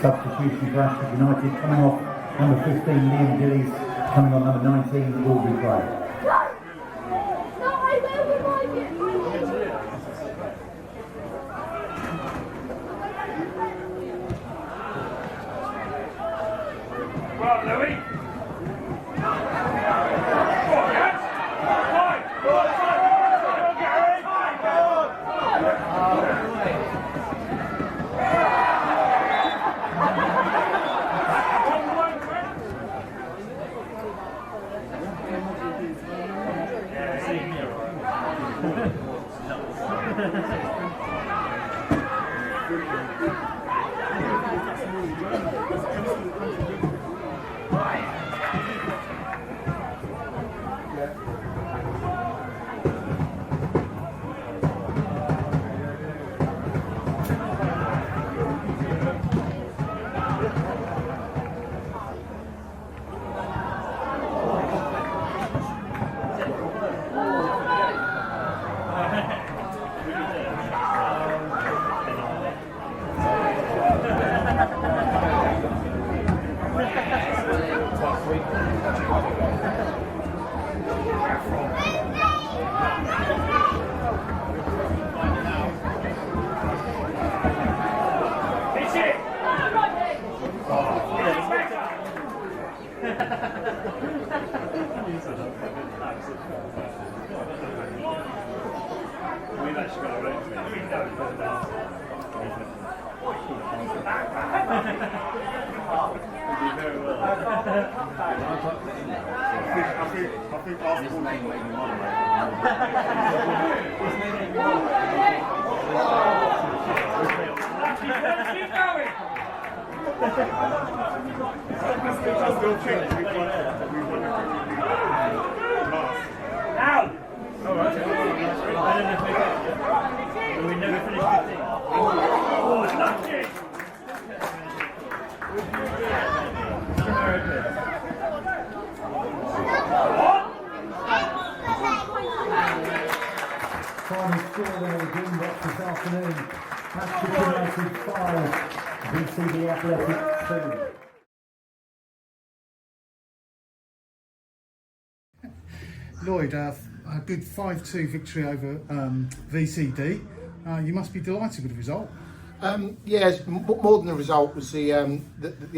Substitution for Ashford United coming off number 15 Liam Gillies, coming on number 19 Aubrey Gray. Now! final score there again this afternoon. Ashford United 5, VCD Athletic 2. Lloyd, a good 5-2 victory over VCD. You must be delighted with the result. Yes, more than the result was the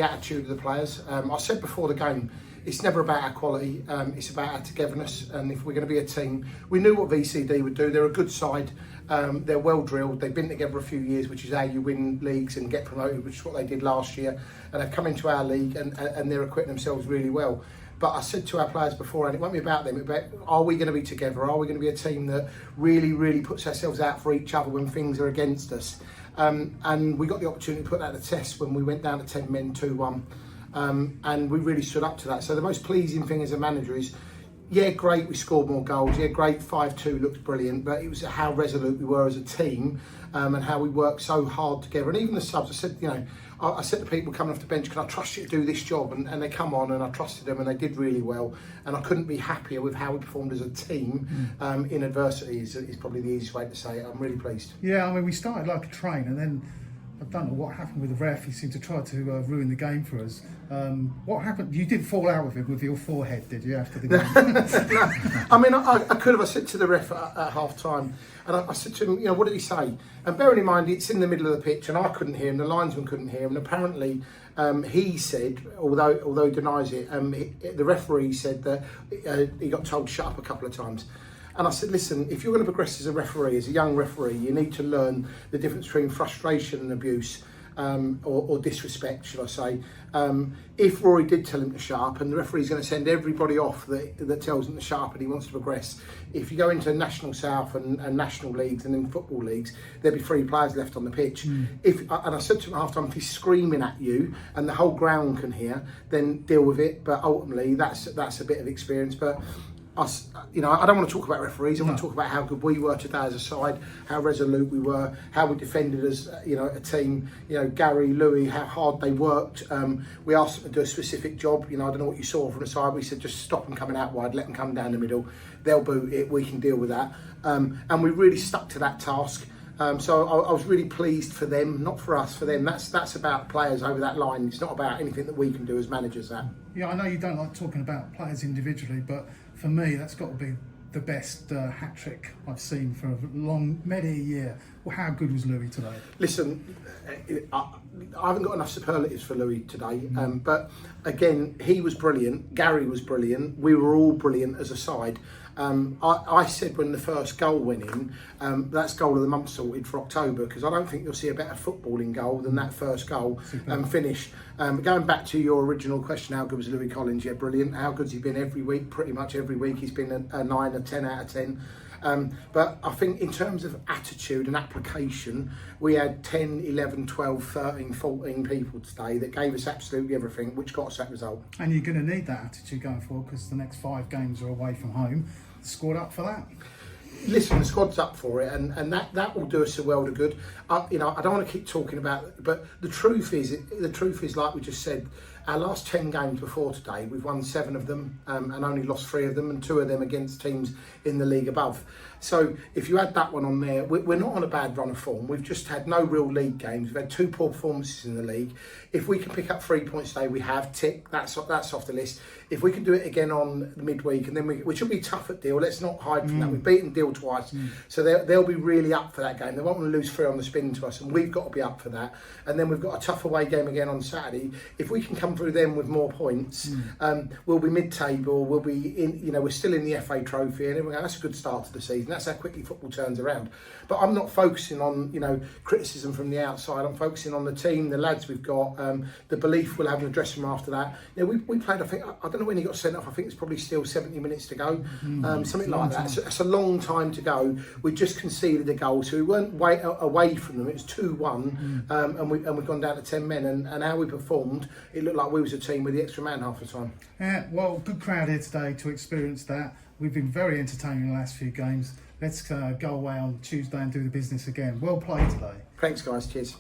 attitude of the players. I said before the game, it's never about our quality, it's about our togetherness, and if we're going to be a team, we knew what VCD would do. They're a good side, they're well drilled, they've been together a few years, which is how you win leagues and get promoted, which is what they did last year, and they've come into our league and they're equipping themselves really well. But I said to our players before, and it won't be about them, about are we going to be together? Are we going to be a team that really puts ourselves out for each other when things are against us? And we got the opportunity to put that to test when we went down to 10 men, 2-1. And we really stood up to that. So the most pleasing thing as a manager is, yeah, great, we scored more goals. Yeah, great, 5-2 looked brilliant. But it was how resolute we were as a team and how we worked so hard together. And even the subs, I said, I said to people coming off the bench, can I trust you to do this job? And they come on and I trusted them and they did really well. And I couldn't be happier with how we performed as a team in adversity is probably the easiest way to say it. I'm really pleased. Yeah, I mean, we started like a train and then I don't know what happened with the ref. He seemed to try to ruin the game for us. What happened? You did fall out with him with your forehead, did you, after the game? No. I mean, I could have. I said to the ref at half time, and I said to him, what did he say? And bearing in mind, it's in the middle of the pitch, and I couldn't hear him, the linesman couldn't hear him, and apparently he said, although he denies it, the referee said that he got told to shut up a couple of times. And I said, listen, if you're going to progress as a referee, as a young referee, you need to learn the difference between frustration and abuse, or disrespect, should I say. If Rory did tell him to shut up, and the referee's going to send everybody off that tells him to shut up and he wants to progress, if you go into National South and National Leagues and then football leagues, there'll be 3 players left on the pitch. And I said to him at half time, if he's screaming at you and the whole ground can hear, then deal with it. But ultimately, that's a bit of experience. But I don't want to talk about referees. I want to talk about how good we were today as a side, how resolute we were, how we defended as a team. Gary, Louis, how hard they worked. We asked them to do a specific job. I don't know what you saw from the side. We said just stop them coming out wide, let them come down the middle. They'll boot it. We can deal with that. And we really stuck to that task. So I was really pleased for them, not for us, for them. That's about players over that line. It's not about anything that we can do as managers. Yeah, I know you don't like talking about players individually, but for me, that's got to be the best hat trick I've seen for many a year. Well, how good was Louis today? Listen, I haven't got enough superlatives for Louis today, but again, he was brilliant. Gary was brilliant. We were all brilliant as a side. I said when the first goal went in, that's goal of the month sorted for October, because I don't think you'll see a better footballing goal than that first goal finish. Going back to your original question, how good was Louis Collins? Yeah, brilliant. How good's he been every week? Pretty much every week he's been a 9, a 10 out of 10. But I think in terms of attitude and application, we had 10, 11, 12, 13, 14 people today that gave us absolutely everything, which got us that result. And you're going to need that attitude going forward, because the next 5 games are away from home. The squad up for that? Listen, the squad's up for it, and that will do us a world of good. I don't want to keep talking about it, but the truth is, like we just said, our last 10 games before today, we've won 7 of them and only lost 3 of them, and 2 of them against teams in the league above. So if you add that one on there, we're not on a bad run of form. We've just had no real league games. We've had 2 poor performances in the league. If we can pick up 3 points today, we have, tick, that's off the list. If we can do it again on the midweek, and then which will be tough at Deal, let's not hide from that. We've beaten Deal twice, so they'll be really up for that game. They won't want to lose 3 on the spin to us, and we've got to be up for that. And then we've got a tough away game again on Saturday. If we can come through them with more points, we'll be mid-table. We'll be in. We're still in the FA Trophy, and everyone. That's a good start to the season. That's how quickly football turns around. But I'm not focusing on criticism from the outside. I'm focusing on the team, the lads we've got, the belief we'll have in the dressing room after that. We played. I think I don't know when he got sent off. I think it's probably still 70 minutes to go, something like that. So it's a long time to go. We just conceded a goal, so we weren't away from them. It was 2-1, and we've gone down to 10 men. And how we performed, it looked like we was a team with the extra man half the time. Yeah, well, good crowd here today to experience that. We've been very entertaining the last few games. Let's go away on Tuesday and do the business again. Well played today. Thanks, guys. Cheers.